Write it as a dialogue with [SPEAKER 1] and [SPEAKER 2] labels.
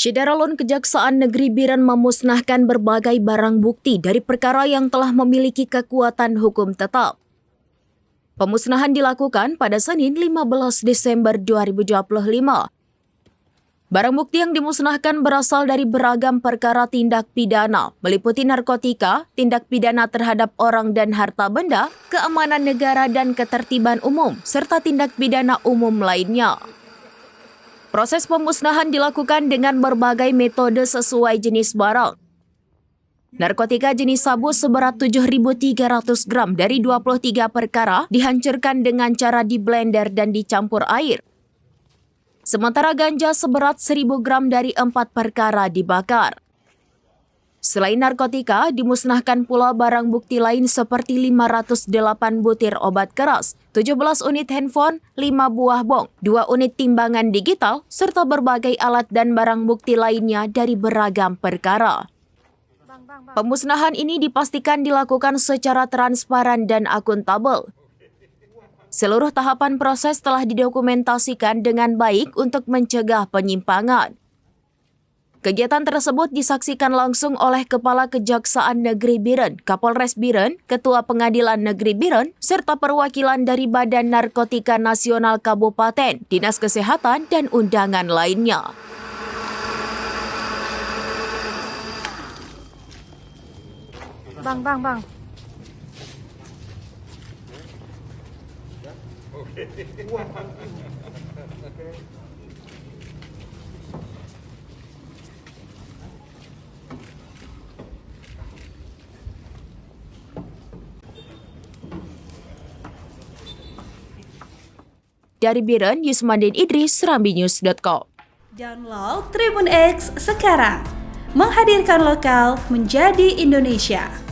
[SPEAKER 1] Syederalun Kejaksaan Negeri Biren memusnahkan berbagai barang bukti dari perkara yang telah memiliki kekuatan hukum tetap. Pemusnahan dilakukan pada Senin 15 Desember 2025. Barang bukti yang dimusnahkan berasal dari beragam perkara tindak pidana, meliputi narkotika, tindak pidana terhadap orang dan harta benda, keamanan negara dan ketertiban umum, serta tindak pidana umum lainnya. Proses pemusnahan dilakukan dengan berbagai metode sesuai jenis barang. Narkotika jenis sabu seberat 7.300 gram dari 23 perkara dihancurkan dengan cara diblender dan dicampur air. Sementara ganja seberat 1.000 gram dari 4 perkara dibakar. Selain narkotika, dimusnahkan pula barang bukti lain seperti 508 butir obat keras, 17 unit handphone, 5 buah bong, 2 unit timbangan digital, serta berbagai alat dan barang bukti lainnya dari beragam perkara. Pemusnahan ini dipastikan dilakukan secara transparan dan akuntabel. Seluruh tahapan proses telah didokumentasikan dengan baik untuk mencegah penyimpangan. Kegiatan tersebut disaksikan langsung oleh Kepala Kejaksaan Negeri Biren, Kapolres Biren, Ketua Pengadilan Negeri Biren, serta perwakilan dari Badan Narkotika Nasional Kabupaten, Dinas Kesehatan, dan undangan lainnya.
[SPEAKER 2] Bang.
[SPEAKER 1] Dari Biren, Yusmandin Idris, SerambiNews.com.
[SPEAKER 3] Download Tribun X sekarang, menghadirkan lokal menjadi Indonesia.